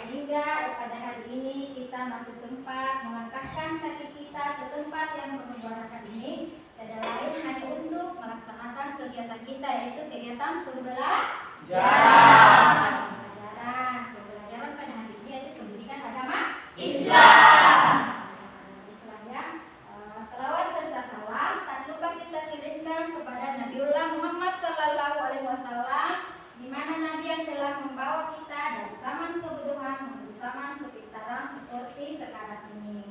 Sehingga pada hari ini kita masih sempat melangkahkan kaki kita ke tempat yang bermubarakah ini, tidak lain hanya untuk melaksanakan kegiatan kita, yaitu kegiatan pembelajaran. Pembelajaran pada hari ini yaitu pendidikan agama Islam. Selawat serta salam tak lupa kita kirimkan kepada Nabiullah Muhammad Sallallahu Alaihi Wasallam, di mana Nabi yang telah membawa kita dari zaman kebodohan menuju zaman kepintaran seperti sekarang ini.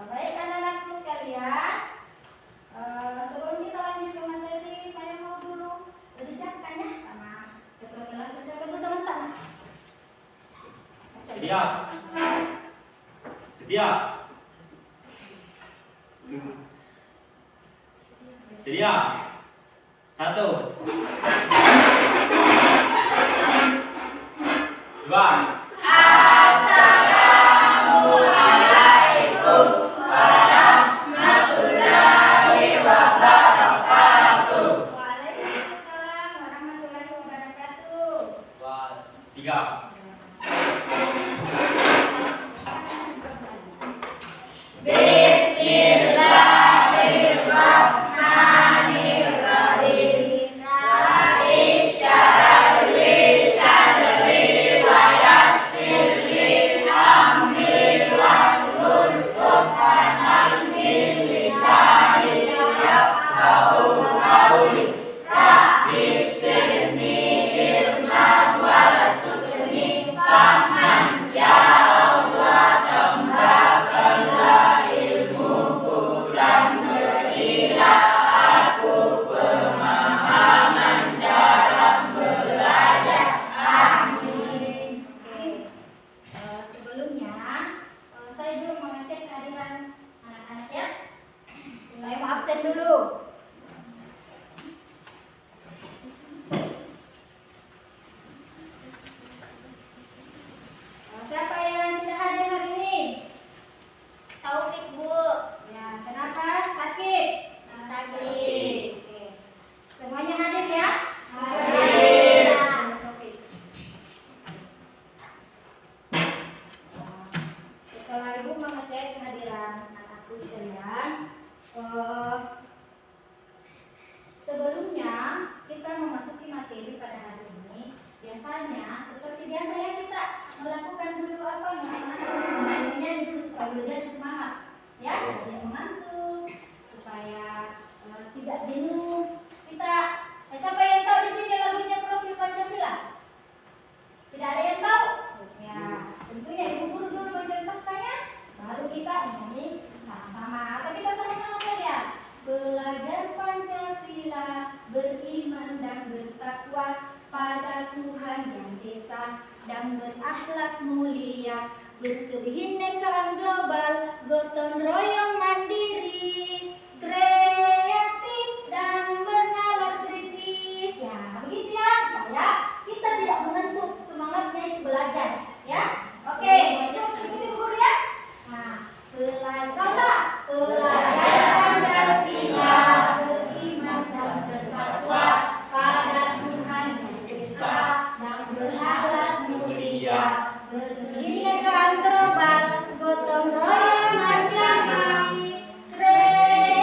Baik anak-anakku sekalian, sebelum kita lanjut ke materi, saya mau dulu disiapkan ya sama ketua kelas. Siapkan dulu teman-teman. Sedia. Sedia. Sedia. 1 2. Assalamualaikum warahmatullahi wabarakatuh. Waalaikumsalam warahmatullahi wabarakatuh. 3. Absen dulu. Siapa yang tidak hadir hari ini? Taufik, Bu. Ya, kenapa? Sakit? Sakit. Oke. Semuanya hadir ya? Hadir. Setelah Ibu mengecek kehadiran anakku sekalian, sebelumnya kita memasuki materi pada hari ini. Biasanya seperti biasa ya, kita melakukan dulu apa, melaksanakan menyanyi dulu supaya belajar semangat ya, tidak mengantuk, supaya tidak jenuh. Siapa yang tahu di sini lagunya Profil Pancasila? Tidak ada yang tahu? Ya, tentunya Ibu guru dulu mencontohkannya, baru kita menyanyi sama-sama. Atau kita sama-sama saja. Belajar Pancasila, beriman dan bertakwa pada Tuhan yang Esa, dan berakhlak mulia, berkebinekaan global, gotong royong mandiri, kreatif dan bernalar kritis. Ya, begitu ya, supaya kita tidak mengantuk, semangatnya itu belajar. Ya, oke, yuk ikuti guru ya. Nah, belajar Pancasila, beriman dan bertakwa pada Tuhan yang Esa, dan berakhlak mulia, berkebinekaan global, gotong royong mandiri, kreatif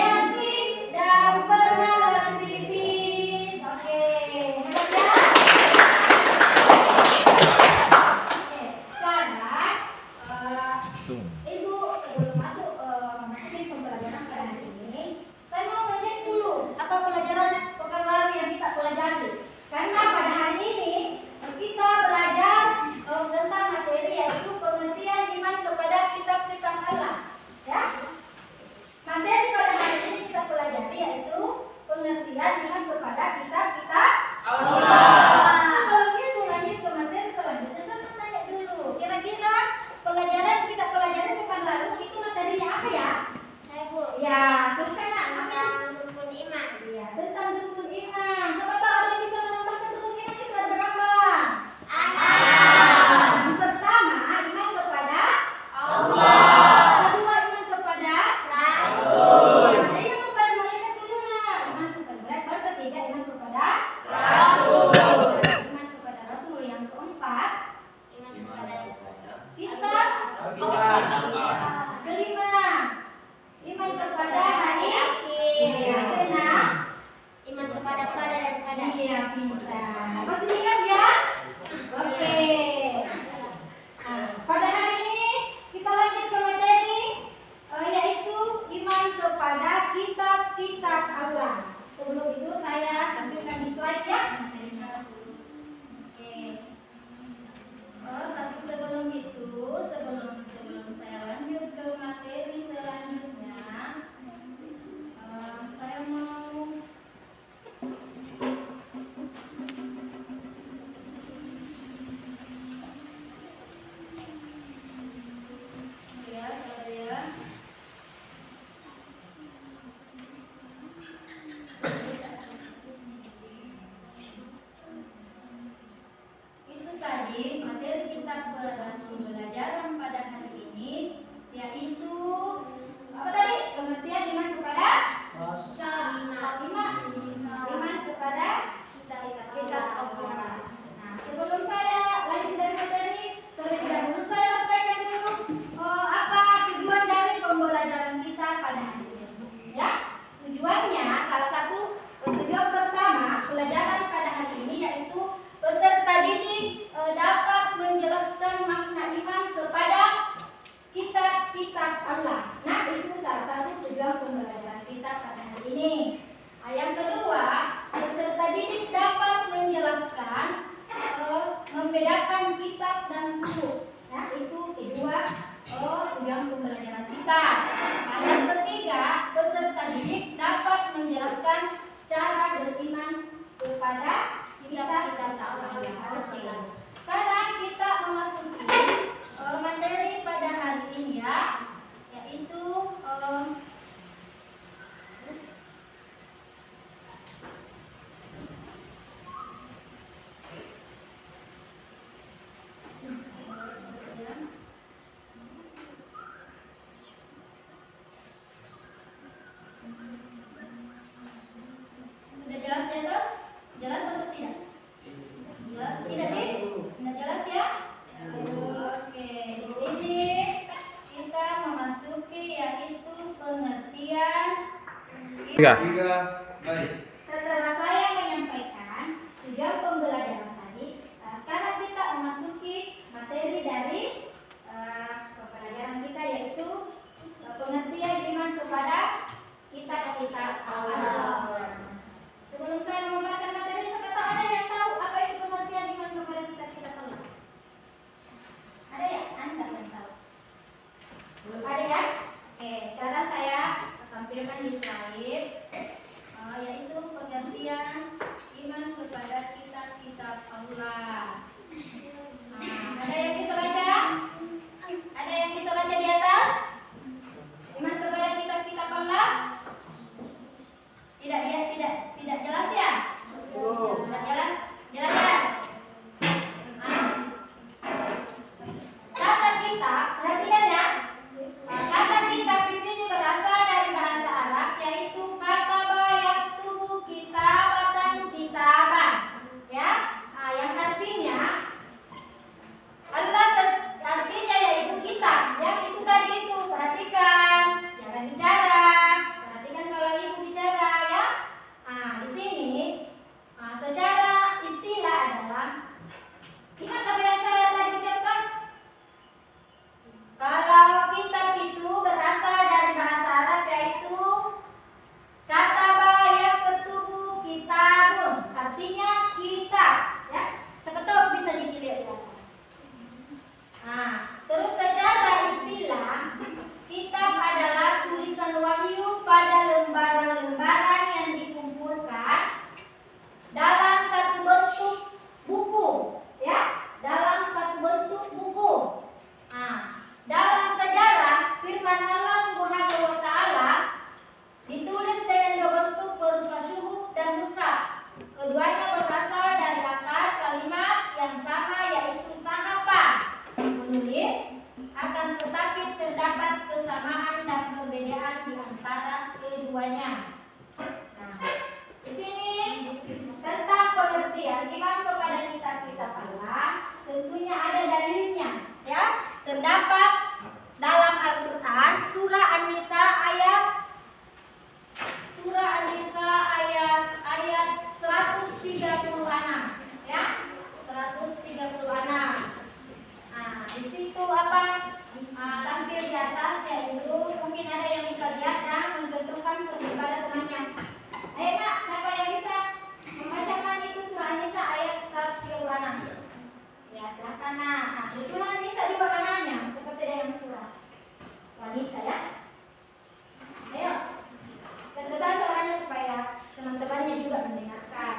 iman kepada kitab-kitab Allah. Sebelum itu lanjut ke materi selanjutnya, saya mau tanya dulu, kira-kira pelajaran kita pelajari pekan lalu itu materinya apa ya? Saya Bu. Ya, silakan Nak. Apa itu? Tentang rukun iman. Ya, tentang rukun iman. Siapa tahu ada yang bisa menambahkan rukun iman itu ada berapa? Yang pertama, iman kepada Allah. kedua, iman kepada Rasul. ada iman kepada malaikat dulu Nak. Iman kepada malaikat. Ketiga, iman kepada Rasul. iman kepada Rasul. Yang keempat, Iman kepada kitab. Kelima, iman kepada hari akhir. yang keenam, Iman kepada pada dan pada. iya pintar. Masih ingat ya? Oke. Nah, pada hari ini kita lanjut ke materi yaitu iman kepada kitab-kitab Allah. Sebelum itu saya tampilkan di slide ya materinya. Oke. Tapi sebelum itu, sebelum saya lanjut ke materi selanjutnya, saya mau ya, saya itu tadi materi kitab pembelajaran pada hari ini yaitu apa tadi? Pengertian iman kepada iman kepada kitab Allah. Nah, sebelum saya lanjut dari materi, terlebih dahulu saya sampaikan dulu apa tujuan dari pembelajaran kita pada hari ini. Ya, tujuannya salah satu tujuan pertama pelajaran pada hari ini yaitu peserta didik dapat menjelaskan makna iman kepada kitab-kitab Allah. Nah, itu salah satu tujuan pembelajaran kita pada hari ini. Nah, yang kedua, peserta didik dapat menjelaskan membedakan kitab dan suku. Nah, itu kedua tujuan pembelajaran kita. Nah, yang ketiga, peserta didik dapat menjelaskan cara beriman kepada kitab-kitab Allah. Oke. Sekarang kita memasuki materi pada hari ini ya, yaitu sudah jelas di atas? Jelas atau tidak? Jelas? Tidak nih? Tidak jelas ya? Oke, di sini kita memasuki yaitu pengertian. Baik. Setelah saya menyampaikan tujuan pembelajaran tadi, sekarang kita memasuki materi dari pembelajaran kita yaitu pengertian iman kepada kitab-kitab Allah. Sebelum saya memaparkan materi, siapa tahu ada yang tahu apa itu pengertian iman kepada kitab-kitab Allah? Ada ya? Anda yang tahu? Belum ada ya? Oke, sekarang saya tampilkan di slide. Keduanya berasal dari akar kalimat yang sama yaitu sahapa, menulis, akan tetapi terdapat kesamaan dan perbedaan di antara keduanya. Nah, di sini tentang pengertian iman kepada kitab-kitab Allah tentunya ada dalilnya, ya. Terdapat dalam Al-Quran surah An-Nisa ayat 136, ya. 136. Nah, di situ apa? Tampil di atas yaitu mungkin ada yang bisa lihat dan mencontohkan kepada temannya. Ayo Pak, siapa yang bisa membacakan itu surah An-Nisa ayat 136? Ya, silakan Nak. Nah, kebetulan bisa juga kanannya seperti yang surah wanita, ya. Ayo, besar suaranya supaya teman-temannya juga mendengarkan.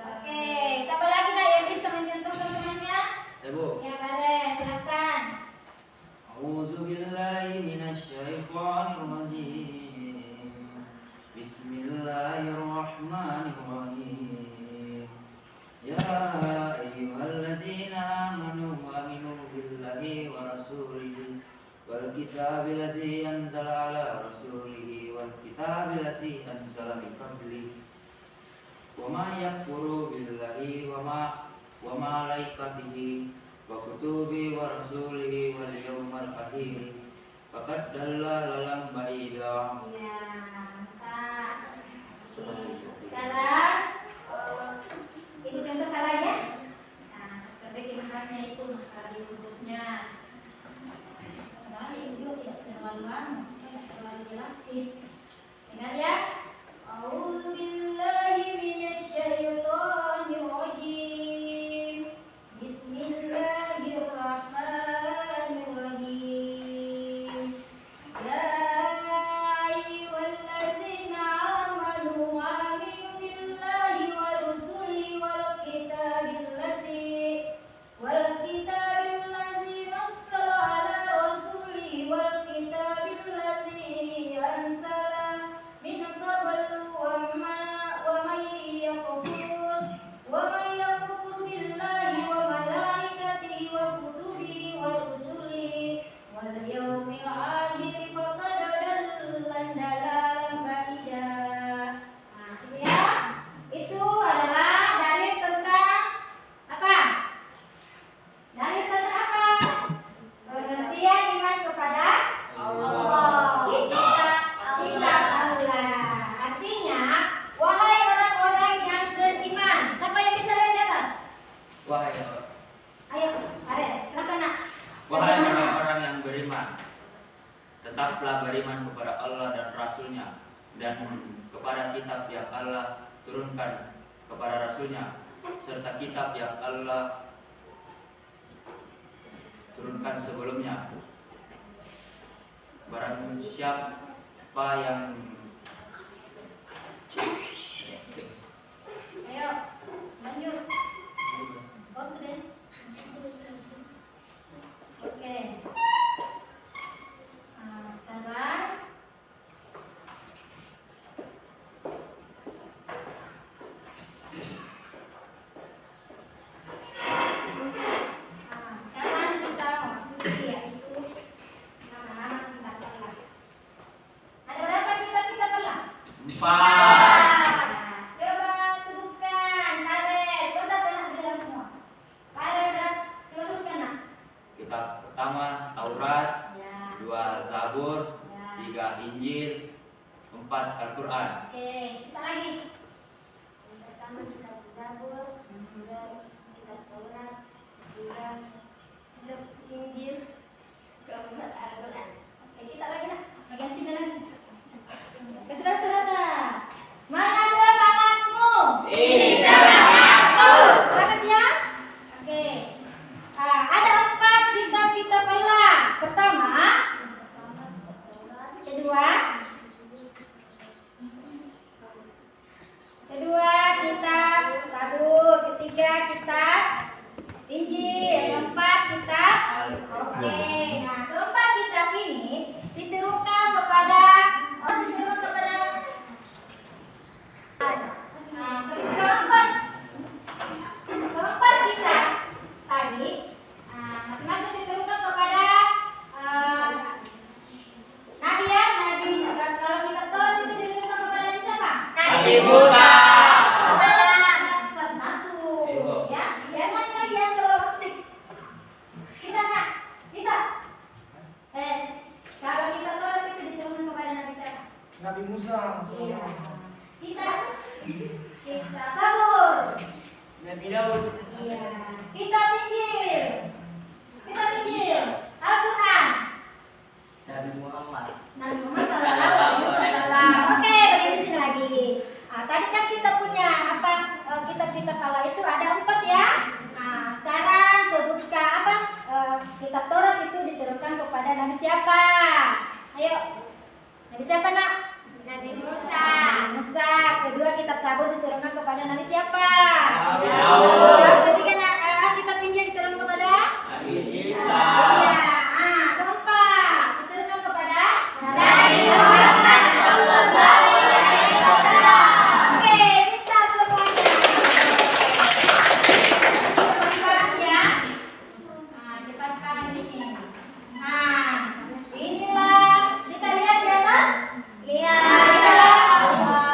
Oke, siapa lagi Nak yang bisa mencontohkan temannya? Saya Bu. Ya, boleh, silakan. A'udzubillahi minasyaitonirrajim. Bismillahirrahmanirrahim. Ya ayyuhallazina amanu aminu billahi wa rasulihi wal kitabil ladzi anzala ala rasulihi wal kitabil ladzi anzala min qablihi wa ma yakfuru billahi wa malaikatihi wa kutubi wa rasulihi wal yawmal akhir faqad dalla lalam ba'ida. Iya, mantap. Sekarang itu contoh kala ya. Nah, seperti makanya itu makali hurufnya. Nah, itu tidak terlalu lama, tidak terlalu jelasin. Dengar ya. A'udzubillahi minasyaitonirrajim. Bismillahirrahmanirrahim. Ya ayyuhallazina amanu aminu billahi wa rusulihi wal kitabil ladzi nazzala ala rasulihi wal kitabil ladzi anzala min qablu wa man yakfur billahi wa malaikatihi wa kutubihi wa rusulihi wal yawmil akhir faqad dalla dalalan ba'ida. Nah, itu ya. Itu adalah dalil tentang apa? Dalil tentang apa? Pengertian iman kepada Allah. Kitab Allah. Artinya, wahai orang-orang yang beriman. Siapa yang bisa lihat di atas? Wahai Ayo, Arya, silakan Nak. Wahai orang-orang yang beriman, tetaplah beriman kepada Allah dan Rasul-Nya dan kepada kitab yang Allah turunkan kepada Rasul-Nya serta kitab yang Allah turunkan sebelumnya. Barang siapa yang Ayo, lanjut. Oh, sudah. Oke. Sekarang sekarang kita memasuki yaitu nama-nama kitab Allah. Ada berapa kitab Allah? 4. Coba sebutkan, Kares. kitab pertama Taurat, Ya. 2 Zabur, Ya. 3 Injil, 4 Al-Quran. Oke, kita lagi. Yang pertama kitab Zabur, kedua kitab Taurat, ketiga kitab Injil, keempat Al-Quran. Oke, kita lagi nak. Bagian sini lagi. Oke, saudara-saudara. Mana semangatmu? Ini semangatku. Semangat ya? Oke. Ada 4 kitab Allah. Pertama, kedua kitab Zabur, ketiga kitab Injil, keempat kitab. Oke, nah keempat kitab ini diturunkan kepada keempat kitab tadi masing-masing diturunkan kepada nabi ya, nabi. Kalau kitab Taurat itu diturunkan kepada nabi siapa? Nabi Musa. Satu, ya. Yang lain lagi yang selalu penting. Kalau kitab Taurat itu diturunkan kepada nabi siapa? Nabi Musa. Iya. Kitab Zabur. Nabi Daud. Iya. Kitab Injil. Al-Quran. Nabi Muhammad. Nabi Muhammad SAW. Oke, bagi di sini lagi. Tadi kan kita punya kitab-kitab Allah itu ada 4 ya. Sekarang sebutkan kitab Taurat itu diturunkan kepada nabi siapa? Ayo. Nabi siapa nak? Nabi Musa. Musa. Kedua kitab Zabur diturunkan kepada nabi siapa? Nabi Daud. Yang ketiga kitab Injil diturunkan kepada Nabi Isa. Iya. Keempat diturunkan kepada Nabi Muhammad sallallahu alaihi wasallam. Oke, kita semuanya. Cepat ya. Cepatkan ini. Inilah kita lihat di atas. Lihat.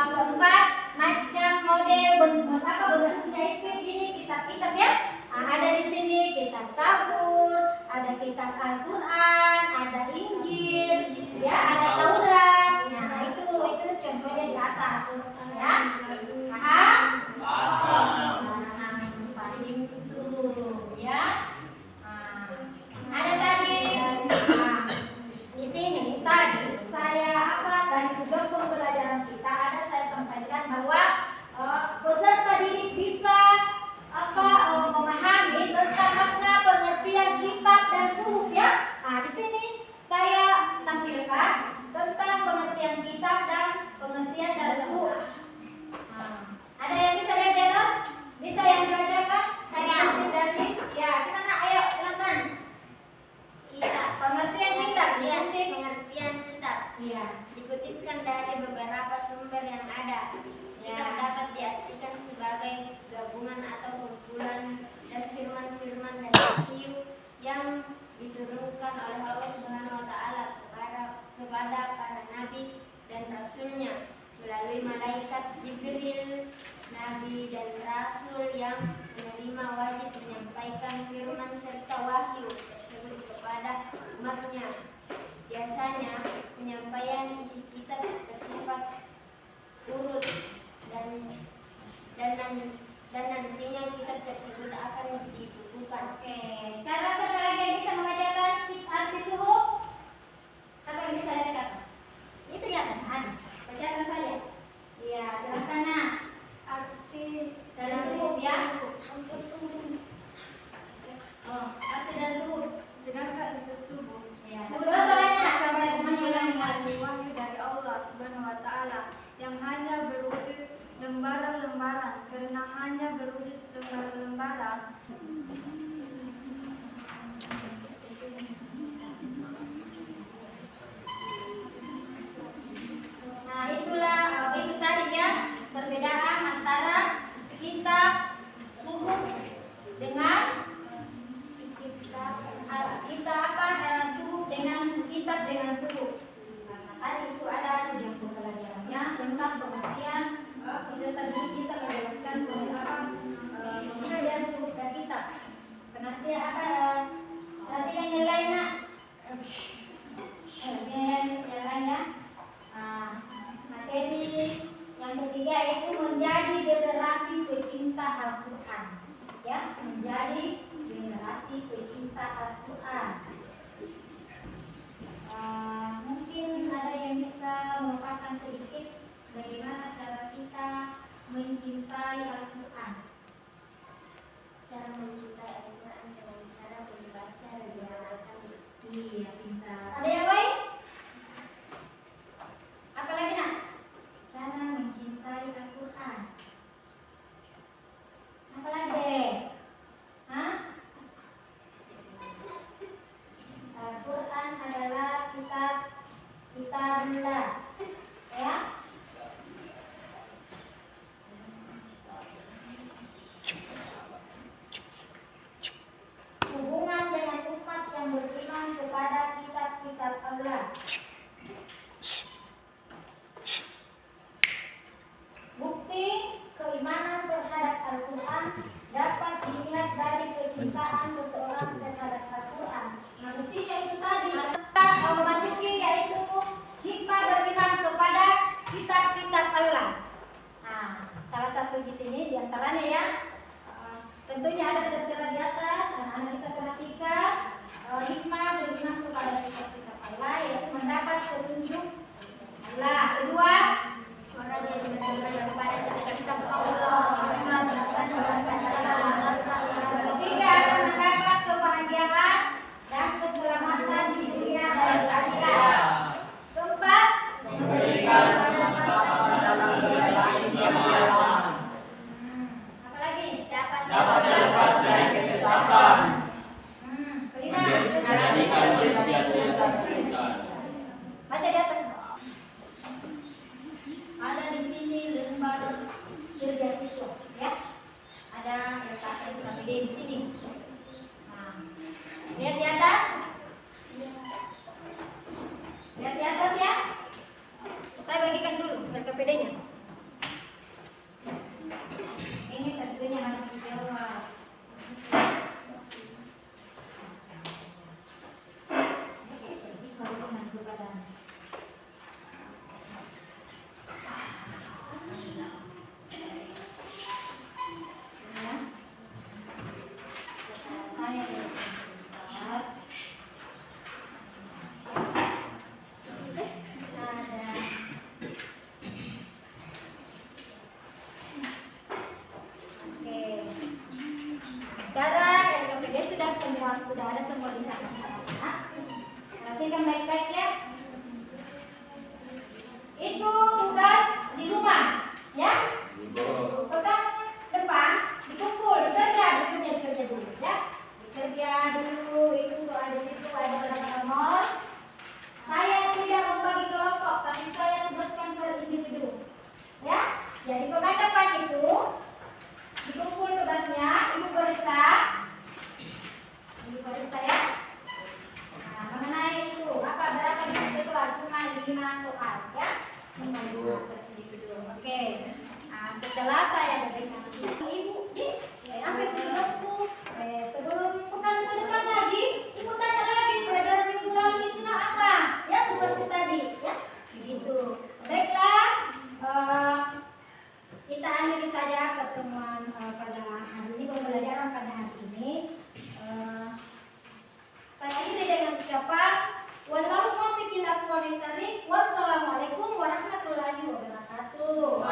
Keempat macam model bentuknya itu gini kitab-kitab ya. Ada di sini kitab Zabur, ada kitab Al-Quran, ada Injil, ya, ada Taurat. Nah itu contohnya di atas, ya. Paham? Itu, ya. Ada tadi. Di sini tadi saya dari kedua pembelajaran kita ada saya sampaikan bahwa peserta didik bisa memahami tentang makna pengertian kitab dan suhuf ya. Di sini saya tampilkan tentang pengertian kitab dan pengertian dari suhuf. Ada yang bisa lihat di atas? Bisa yang dibacakan? Saya. Dari ya kita nak ayo silakan. Kitab. Pengertian kitab Lihat dikuntit. pengertian kitab. Iya. Dikutipkan dari beberapa sumber yang ada. Kitab dapat diartikan sebagai gabungan atau kumpulan dan firman-firman dan wahyu yang diturunkan oleh Allah Subhanahu wa taala kepada para nabi dan rasulnya melalui malaikat Jibril, nabi dan rasul yang menerima wajib menyampaikan firman serta wahyu tersebut kepada umatnya. Biasanya penyampaian isi kitab bersifat urut dan nantinya kitab tersebut akan dibukukan. Oke, sekarang siapa lagi yang bisa membacakan arti suhuf? Siapa yang bisa lihat ke atas? Itu di atas, ada. Bacakan saja. Iya, silakan nak. Arti Dari suhuf ya. Arti dari suhuf. Sedangkan untuk subuh, Ya. Suara-suaranya nak sampai temannya adalah ulangi lagi. wahyu dari Allah Subhanahu wa taala yang hanya berwujud lembaran-lembaran. Karena hanya berwujud lembaran-lembaran, Nah, itu tadi ya perbedaan antara kitab suhuf dengan suhuf dengan kitab dengan suhuf. Nah, tadi itu ada tujuan pembelajarannya tentang pengertian peserta didik bisa menjelaskan pengertian suhuf dan kitab. Pengertian perhatikannya Al-Quran, ya, menjadi generasi pecinta Al-Quran. Mungkin ada yang bisa memaparkan sedikit bagaimana cara kita mencintai Al-Quran. Cara mencintai Al-Quran dengan cara membaca dan mengamalkannya. Iya, pintar. Ada yang lain? Apa lagi nak? Cara mencintai Al-Quran. Apa lagi? Hah? Al-Quran adalah kitabullah, ya. Hubungan dengan umat yang beriman kepada kitab-kitab Allah. Bukti keimanan terhadap Al-Quran dapat dilihat dari kecintaan seseorang terhadap Al-Quran. Nah, buktinya itu tadi kita memasuki yaitu hikmah beriman kepada kitab-kitab Allah. Nah, salah satu di sini diantaranya ya, tentunya ada tertera di atas. Anak-anak bisa perhatikan hikmah beriman kepada kitab-kitab Allah yaitu mendapat petunjuk Allah. Kedua, Orang yang beriman kepada kitab Allah mendapat balasan yang ketiga, mendapat kebahagiaan dan keselamatan di dunia dan di akhirat. Keempat, Memberikan penghormatan dalam keislaman. apa lagi? dapat Lepas dari kesesatan. Kelima, Menjadikan manusia tercipta. baca di atas. Ada di sini lembar kerja siswa, ya. Ada letak KPD di sini. Nah, lihat di atas. Lihat di atas ya. Saya bagikan dulu KPD-nya. Ini tentunya harus dijawab. Saya sekarang LKPD sudah ada semua di sana. Perhatikan baik-baik ya. Itu tugas di rumah, ya. Pekan depan dikumpul, dikerja dulu, ya. Dikerja dulu, itu soal di situ ada berapa nomor. Saya tidak membagi kelompok, tapi saya tugaskan per individu, ya. Jadi pekan depan itu dikumpul tugasnya, ibu periksa ya. Nah, mengenai itu apa berapa di situ soal? Cuma 5 soal, ya. 5 per individu. Oke. Nah, setelah saya berikan ibu, ambil tugasku. Sebelum pekan ke depan lagi, ibu tanya lagi pelajaran minggu lalu itu apa? Ya seperti tadi, ya. Begitu. Baiklah. Kita akhiri saja pertemuan pada hari ini, pembelajaran pada hari ini. Saya akhiri dengan ucapan wallahu muwaffiq ila aqwamit thariq. Wassalamualaikum warahmatullahi wabarakatuh.